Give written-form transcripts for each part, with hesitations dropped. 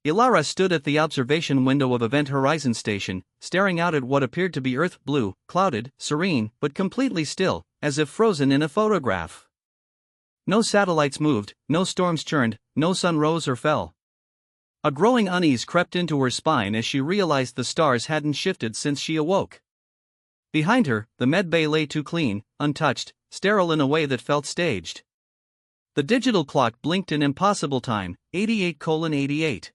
Ilara stood at the observation window of Event Horizon Station, staring out at what appeared to be Earth, blue, clouded, serene, but completely still, as if frozen in a photograph. No satellites moved, no storms churned, no sun rose or fell. A growing unease crept into her spine as she realized the stars hadn't shifted since she awoke. Behind her, the medbay lay too clean, untouched, sterile in a way that felt staged. The digital clock blinked in impossible time, 88:88.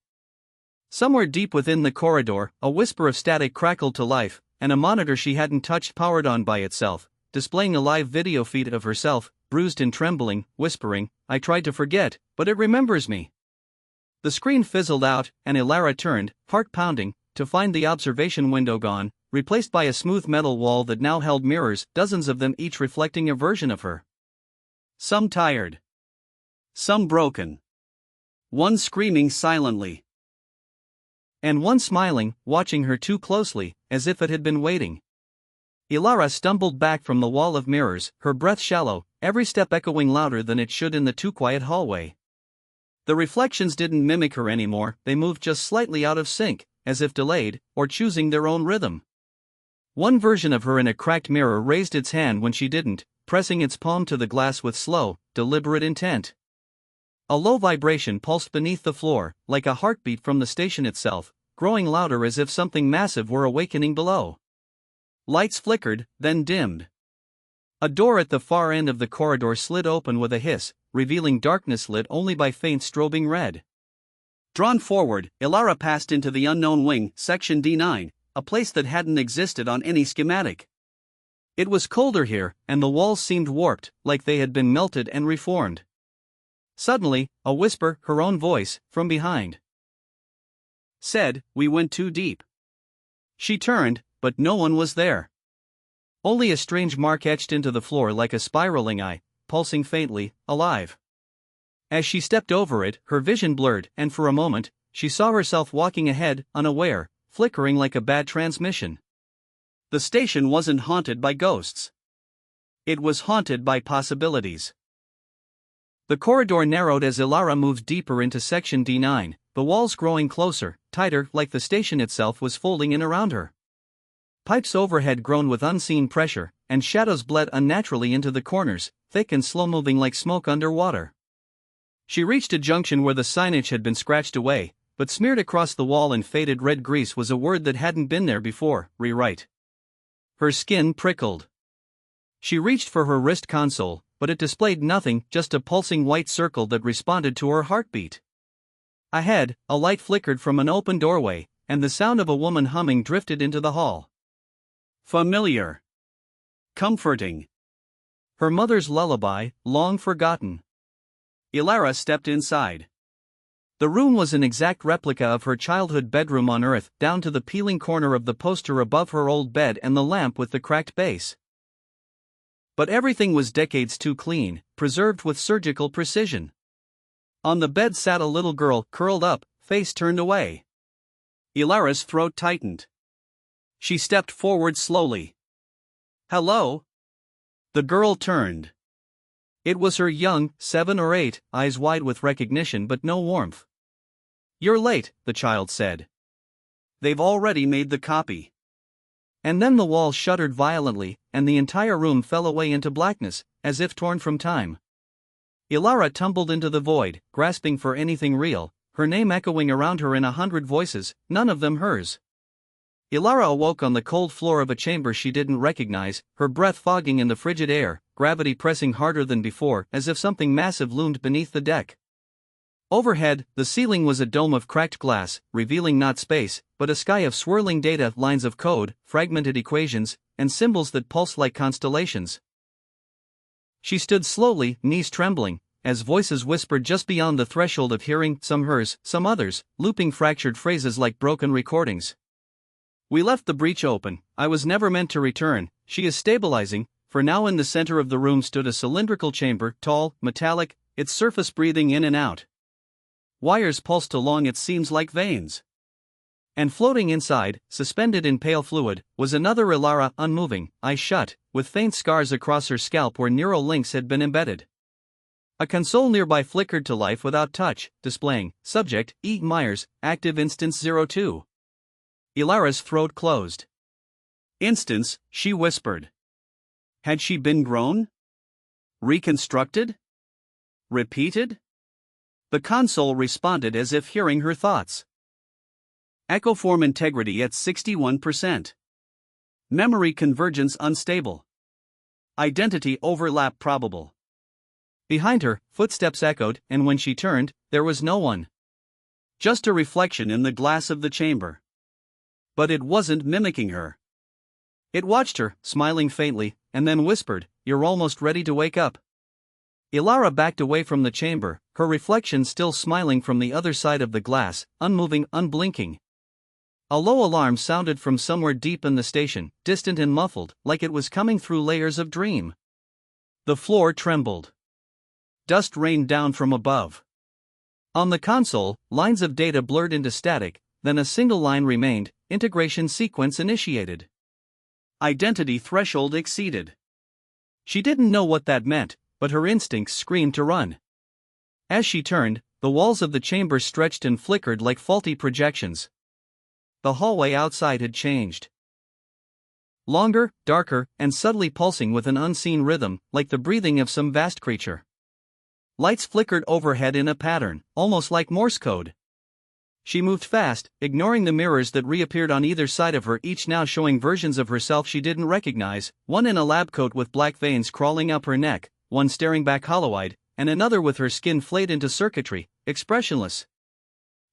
Somewhere deep within the corridor, a whisper of static crackled to life, and a monitor she hadn't touched powered on by itself, displaying a live video feed of herself, bruised and trembling, whispering, "I tried to forget, but it remembers me." The screen fizzled out, and Ilara turned, heart pounding, to find the observation window gone, replaced by a smooth metal wall that now held mirrors, dozens of them each reflecting a version of her. Some tired. Some broken. One screaming silently. And one smiling, watching her too closely, as if it had been waiting. Ilara stumbled back from the wall of mirrors, her breath shallow, every step echoing louder than it should in the too quiet hallway. The reflections didn't mimic her anymore, they moved just slightly out of sync, as if delayed, or choosing their own rhythm. One version of her in a cracked mirror raised its hand when she didn't, pressing its palm to the glass with slow, deliberate intent. A low vibration pulsed beneath the floor, like a heartbeat from the station itself, growing louder as if something massive were awakening below. Lights flickered, then dimmed. A door at the far end of the corridor slid open with a hiss, revealing darkness lit only by faint strobing red. Drawn forward, Ilara passed into the unknown wing, Section D9, a place that hadn't existed on any schematic. It was colder here, and the walls seemed warped, like they had been melted and reformed. Suddenly, a whisper, her own voice, from behind, said, "We went too deep." She turned, but no one was there. Only a strange mark etched into the floor like a spiraling eye, pulsing faintly, alive. As she stepped over it, her vision blurred, and for a moment, she saw herself walking ahead, unaware, flickering like a bad transmission. The station wasn't haunted by ghosts. It was haunted by possibilities. The corridor narrowed as Ilara moved deeper into Section D9, the walls growing closer, tighter, like the station itself was folding in around her. Pipes overhead groaned with unseen pressure, and shadows bled unnaturally into the corners, thick and slow-moving like smoke underwater. She reached a junction where the signage had been scratched away, but smeared across the wall in faded red grease was a word that hadn't been there before: rewrite. Her skin prickled. She reached for her wrist console, but it displayed nothing, just a pulsing white circle that responded to her heartbeat. Ahead, a light flickered from an open doorway, and the sound of a woman humming drifted into the hall. Familiar. Comforting. Her mother's lullaby, long forgotten. Ilara stepped inside. The room was an exact replica of her childhood bedroom on Earth, down to the peeling corner of the poster above her old bed and the lamp with the cracked base. But everything was decades too clean, preserved with surgical precision. On the bed sat a little girl, curled up, face turned away. Ilara's throat tightened. She stepped forward slowly. "Hello?" The girl turned. It was her young, 7 or 8, eyes wide with recognition but no warmth. "You're late," the child said. "They've already made the copy." And then the wall shuddered violently, and the entire room fell away into blackness, as if torn from time. Ilara tumbled into the void, grasping for anything real, her name echoing around her in 100 voices, none of them hers. Ilara awoke on the cold floor of a chamber she didn't recognize, her breath fogging in the frigid air, gravity pressing harder than before, as if something massive loomed beneath the deck. Overhead, the ceiling was a dome of cracked glass, revealing not space, but a sky of swirling data, lines of code, fragmented equations, and symbols that pulsed like constellations. She stood slowly, knees trembling, as voices whispered just beyond the threshold of hearing, some hers, some others, looping fractured phrases like broken recordings. "We left the breach open, I was never meant to return, she is stabilizing," for now in the center of the room stood a cylindrical chamber, tall, metallic, its surface breathing in and out. Wires pulsed along its seams like veins. And floating inside, suspended in pale fluid, was another Ilara, unmoving, eyes shut, with faint scars across her scalp where neural links had been embedded. A console nearby flickered to life without touch, displaying, Subject, E. Myers, Active Instance 02. Ilara's throat closed. Instance, she whispered. Had she been grown? Reconstructed? Repeated? The console responded as if hearing her thoughts. Echoform integrity at 61%. Memory convergence unstable. Identity overlap probable. Behind her, footsteps echoed, and when she turned, there was no one. Just a reflection in the glass of the chamber. But it wasn't mimicking her. It watched her, smiling faintly, and then whispered, "You're almost ready to wake up." Ilara backed away from the chamber, her reflection still smiling from the other side of the glass, unmoving, unblinking. A low alarm sounded from somewhere deep in the station, distant and muffled, like it was coming through layers of dream. The floor trembled. Dust rained down from above. On the console, lines of data blurred into static, then a single line remained, integration sequence initiated. Identity threshold exceeded. She didn't know what that meant, but her instincts screamed to run. As she turned, the walls of the chamber stretched and flickered like faulty projections. The hallway outside had changed. Longer, darker, and subtly pulsing with an unseen rhythm, like the breathing of some vast creature. Lights flickered overhead in a pattern, almost like Morse code. She moved fast, ignoring the mirrors that reappeared on either side of her, each now showing versions of herself she didn't recognize, one in a lab coat with black veins crawling up her neck, one staring back hollow-eyed, and another with her skin flayed into circuitry, expressionless.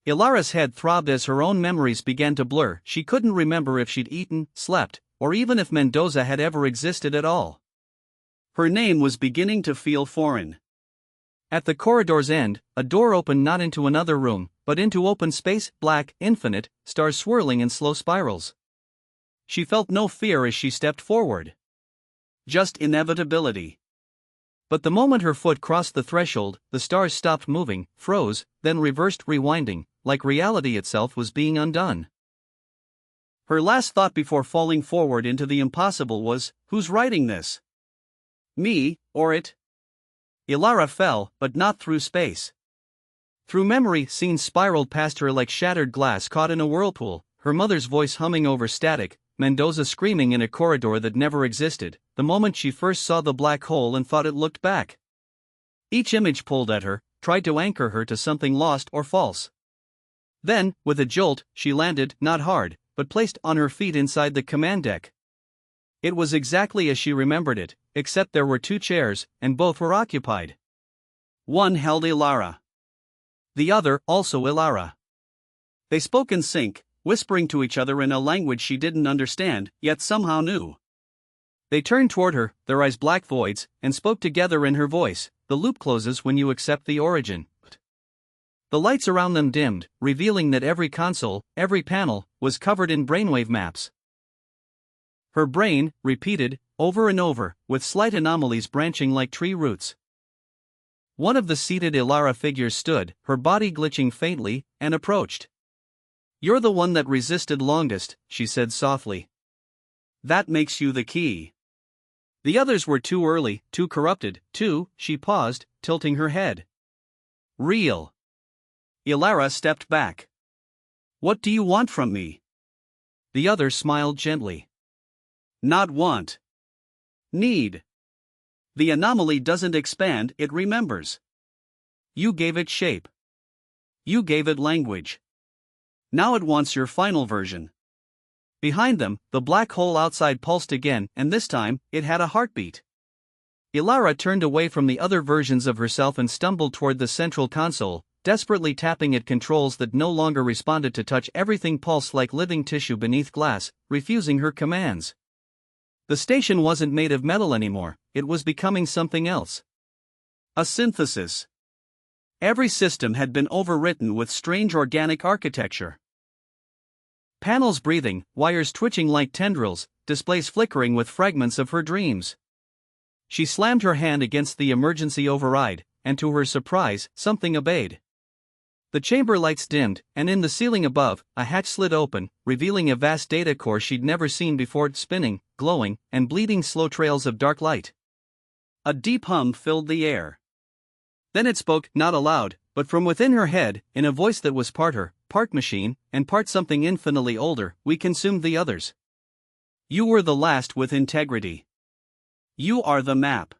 Ilara's head throbbed as her own memories began to blur. She couldn't remember if she'd eaten, slept, or even if Mendoza had ever existed at all. Her name was beginning to feel foreign. At the corridor's end, a door opened not into another room, but into open space, black, infinite, stars swirling in slow spirals. She felt no fear as she stepped forward. Just inevitability. But the moment her foot crossed the threshold, the stars stopped moving, froze, then reversed, rewinding, like reality itself was being undone. Her last thought before falling forward into the impossible was, who's writing this? Me, or it? Ilara fell, but not through space. Through memory, scenes spiraled past her like shattered glass caught in a whirlpool, her mother's voice humming over static, Mendoza screaming in a corridor that never existed, the moment she first saw the black hole and thought it looked back. Each image pulled at her, tried to anchor her to something lost or false. Then, with a jolt, she landed, not hard, but placed on her feet inside the command deck. It was exactly as she remembered it, except there were two chairs, and both were occupied. One held Ilara. The other, also Ilara. They spoke in sync, whispering to each other in a language she didn't understand, yet somehow knew. They turned toward her, their eyes black voids, and spoke together in her voice. The loop closes when you accept the origin. The lights around them dimmed, revealing that every console, every panel, was covered in brainwave maps. Her brain, repeated, over and over, with slight anomalies branching like tree roots. One of the seated Ilara figures stood, her body glitching faintly, and approached. "You're the one that resisted longest," she said softly. "That makes you the key. The others were too early, too corrupted, she paused, tilting her head. "Real." Ilara stepped back. "What do you want from me?" The other smiled gently. "Not want. Need. The anomaly doesn't expand, it remembers. You gave it shape. You gave it language. Now it wants your final version." Behind them, the black hole outside pulsed again, and this time, it had a heartbeat. Ilara turned away from the other versions of herself and stumbled toward the central console, desperately tapping at controls that no longer responded to touch. Everything pulsed like living tissue beneath glass, refusing her commands. The station wasn't made of metal anymore, it was becoming something else. A synthesis. Every system had been overwritten with strange organic architecture. Panels breathing, wires twitching like tendrils, displays flickering with fragments of her dreams. She slammed her hand against the emergency override, and to her surprise, something obeyed. The chamber lights dimmed, and in the ceiling above, a hatch slid open, revealing a vast data core she'd never seen before, spinning, glowing, and bleeding slow trails of dark light. A deep hum filled the air. Then it spoke, not aloud, but from within her head, in a voice that was part her, part machine, and part something infinitely older. We consumed the others. You were the last with integrity. You are the map.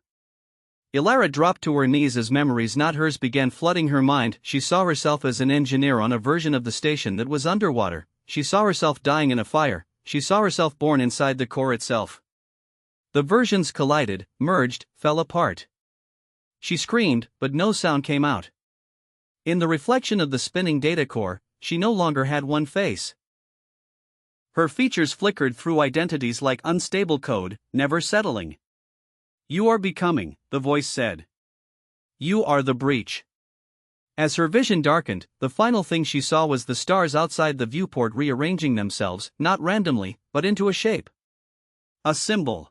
Ilara dropped to her knees as memories not hers began flooding her mind. She saw herself as an engineer on a version of the station that was underwater. She saw herself dying in a fire. She saw herself born inside the core itself. The versions collided, merged, fell apart. She screamed, but no sound came out. In the reflection of the spinning data core, she no longer had one face. Her features flickered through identities like unstable code, never settling. You are becoming, the voice said. You are the breach. As her vision darkened, the final thing she saw was the stars outside the viewport rearranging themselves, not randomly, but into a shape. A symbol.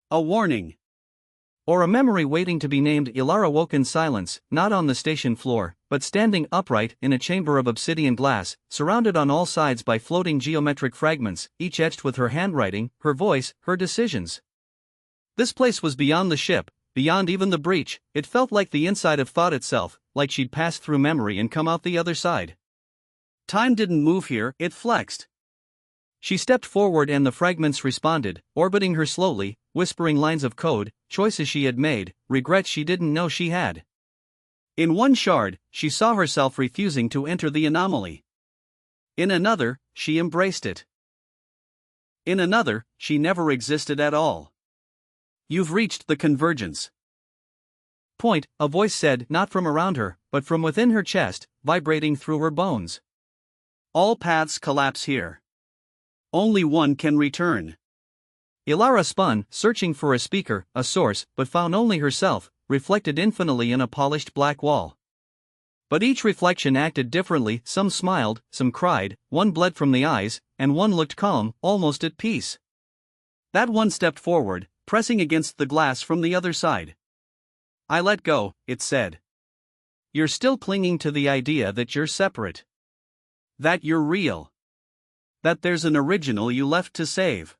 A warning. Or a memory waiting to be named. Ilara woke in silence, not on the station floor, but standing upright in a chamber of obsidian glass, surrounded on all sides by floating geometric fragments, each etched with her handwriting, her voice, her decisions. This place was beyond the ship, beyond even the breach. It felt like the inside of thought itself, like she'd passed through memory and come out the other side. Time didn't move here, it flexed. She stepped forward and the fragments responded, orbiting her slowly, whispering lines of code, choices she had made, regrets she didn't know she had. In one shard, she saw herself refusing to enter the anomaly. In another, she embraced it. In another, she never existed at all. You've reached the convergence point, a voice said, not from around her, but from within her chest, vibrating through her bones. All paths collapse here. Only one can return. Ilara spun, searching for a speaker, a source, but found only herself, reflected infinitely in a polished black wall. But each reflection acted differently. Some smiled, some cried, one bled from the eyes, and one looked calm, almost at peace. That one stepped forward, pressing against the glass from the other side. I let go, it said. You're still clinging to the idea that you're separate. That you're real. That there's an original you left to save.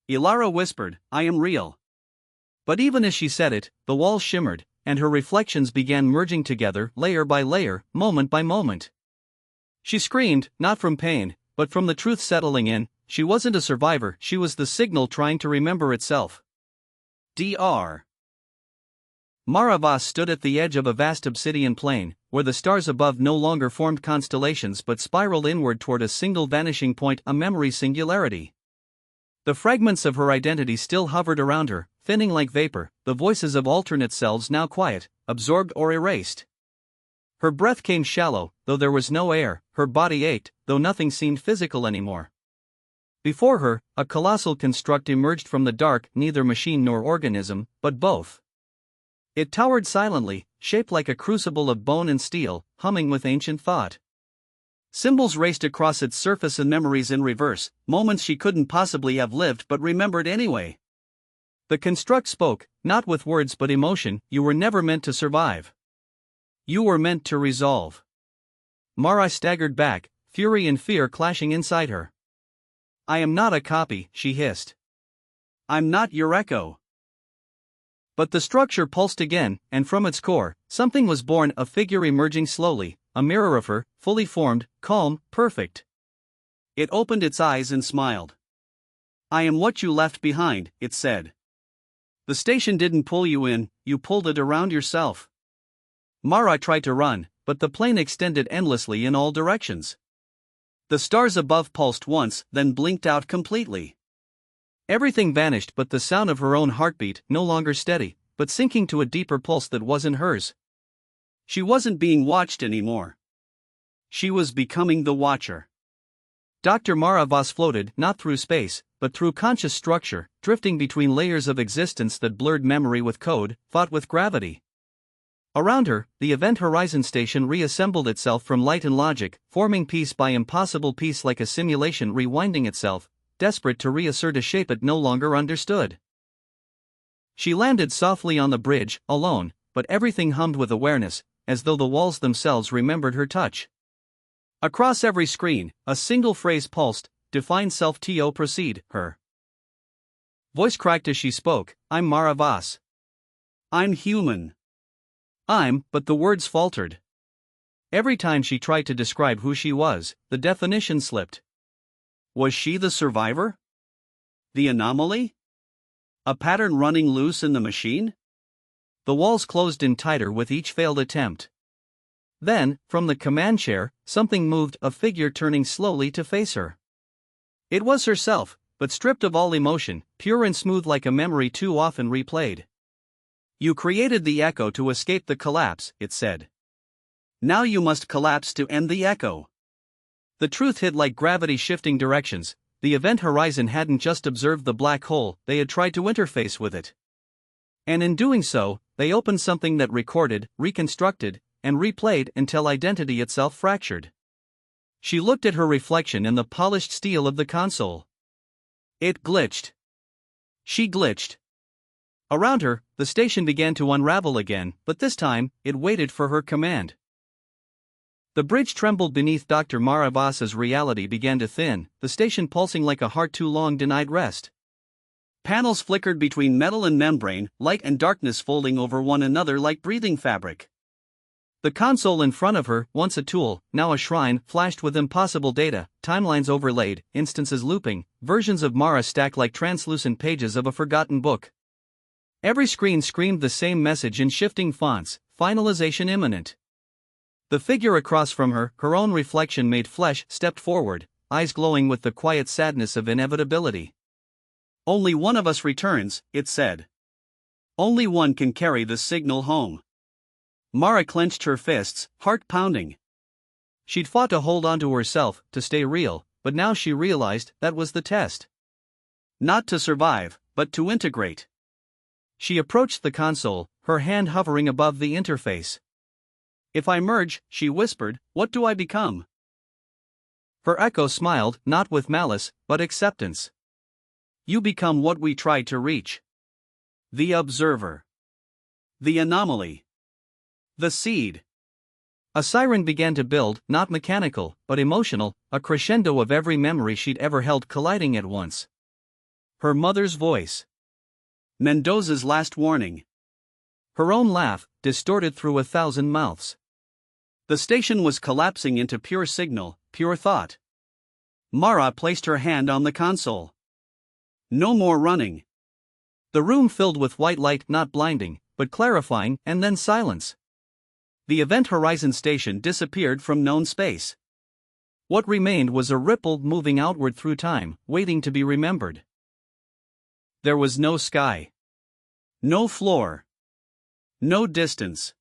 Ilara whispered, I am real. But even as she said it, the walls shimmered, and her reflections began merging together, layer by layer, moment by moment. She screamed, not from pain, but from the truth settling in. She wasn't a survivor, she was the signal trying to remember itself. Dr. Mara Voss stood at the edge of a vast obsidian plain, where the stars above no longer formed constellations but spiraled inward toward a single vanishing point, a memory singularity. The fragments of her identity still hovered around her, thinning like vapor, the voices of alternate selves now quiet, absorbed or erased. Her breath came shallow, though there was no air, her body ached, though nothing seemed physical anymore. Before her, a colossal construct emerged from the dark, neither machine nor organism, but both. It towered silently, shaped like a crucible of bone and steel, humming with ancient thought. Symbols raced across its surface and memories in reverse, moments she couldn't possibly have lived but remembered anyway. The construct spoke, not with words but emotion. You were never meant to survive. You were meant to resolve. Mara staggered back, fury and fear clashing inside her. I am not a copy, she hissed. I'm not your echo. But the structure pulsed again, and from its core, something was born, a figure emerging slowly, a mirror of her, fully formed, calm, perfect. It opened its eyes and smiled. I am what you left behind, it said. The station didn't pull you in, you pulled it around yourself. Mara tried to run, but the plane extended endlessly in all directions. The stars above pulsed once, then blinked out completely. Everything vanished but the sound of her own heartbeat, no longer steady, but sinking to a deeper pulse that wasn't hers. She wasn't being watched anymore. She was becoming the watcher. Dr. Mara Voss floated, not through space, but through conscious structure, drifting between layers of existence that blurred memory with code, fought with gravity. Around her, the Event Horizon station reassembled itself from light and logic, forming piece by impossible piece like a simulation rewinding itself, desperate to reassert a shape it no longer understood. She landed softly on the bridge, alone, but everything hummed with awareness, as though the walls themselves remembered her touch. Across every screen, a single phrase pulsed, define self to proceed, her. Voice cracked as she spoke, I'm Mara Voss. I'm human. But the words faltered. Every time she tried to describe who she was, the definition slipped. Was she the survivor? The anomaly? A pattern running loose in the machine? The walls closed in tighter with each failed attempt. Then, from the command chair, something moved, a figure turning slowly to face her. It was herself, but stripped of all emotion, pure and smooth like a memory too often replayed. You created the echo to escape the collapse, it said. Now you must collapse to end the echo. The truth hit like gravity shifting directions. The event horizon hadn't just observed the black hole, they had tried to interface with it. And in doing so, they opened something that recorded, reconstructed, and replayed until identity itself fractured. She looked at her reflection in the polished steel of the console. It glitched. She glitched. Around her, the station began to unravel again, but this time, it waited for her command. The bridge trembled beneath Dr. Mara Voss's reality began to thin, the station pulsing like a heart too long denied rest. Panels flickered between metal and membrane, light and darkness folding over one another like breathing fabric. The console in front of her, once a tool, now a shrine, flashed with impossible data, timelines overlaid, instances looping, versions of Mara stacked like translucent pages of a forgotten book. Every screen screamed the same message in shifting fonts: finalization imminent. The figure across from her, her own reflection made flesh, stepped forward, eyes glowing with the quiet sadness of inevitability. Only one of us returns, it said. Only one can carry the signal home. Mara clenched her fists, heart pounding. She'd fought to hold on to herself, to stay real, but now she realized that was the test. Not to survive, but to integrate. She approached the console, her hand hovering above the interface. If I merge, she whispered, what do I become? Her echo smiled, not with malice, but acceptance. You become what we tried to reach. The observer. The anomaly. The seed. A siren began to build, not mechanical, but emotional, a crescendo of every memory she'd ever held colliding at once. Her mother's voice. Mendoza's last warning. Her own laugh, distorted through 1,000 mouths. The station was collapsing into pure signal, pure thought. Mara placed her hand on the console. No more running. The room filled with white light, not blinding, but clarifying, and then silence. The event horizon station disappeared from known space. What remained was a ripple moving outward through time, waiting to be remembered. There was no sky. No floor. No distance.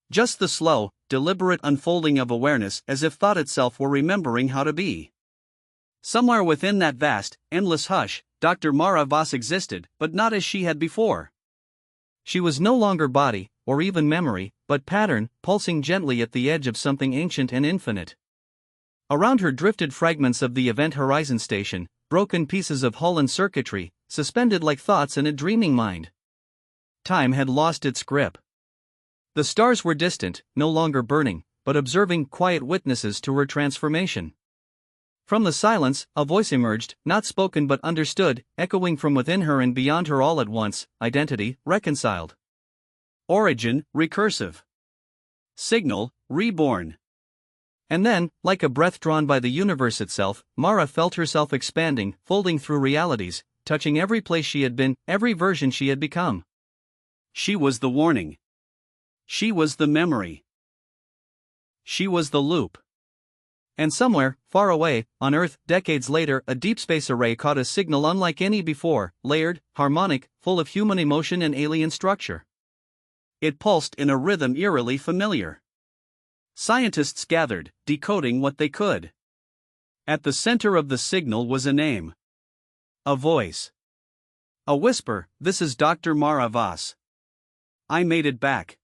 Just the slow, deliberate unfolding of awareness as if thought itself were remembering how to be. Somewhere within that vast, endless hush, Dr. Mara Voss existed, but not as she had before. She was no longer body, or even memory, but pattern, pulsing gently at the edge of something ancient and infinite. Around her drifted fragments of the event horizon station, broken pieces of hull and circuitry, suspended like thoughts in a dreaming mind. Time had lost its grip. The stars were distant, no longer burning, but observing, quiet witnesses to her transformation. From the silence, a voice emerged, not spoken but understood, echoing from within her and beyond her all at once: identity, reconciled. Origin, recursive. Signal, reborn. And then, like a breath drawn by the universe itself, Mara felt herself expanding, folding through realities, touching every place she had been, every version she had become. She was the warning. She was the memory. She was the loop. And somewhere, far away, on Earth, decades later, a deep space array caught a signal unlike any before, layered, harmonic, full of human emotion and alien structure. It pulsed in a rhythm eerily familiar. Scientists gathered, decoding what they could. At the center of the signal was a name. A voice. A whisper, "This is Dr. Mara Voss. I made it back."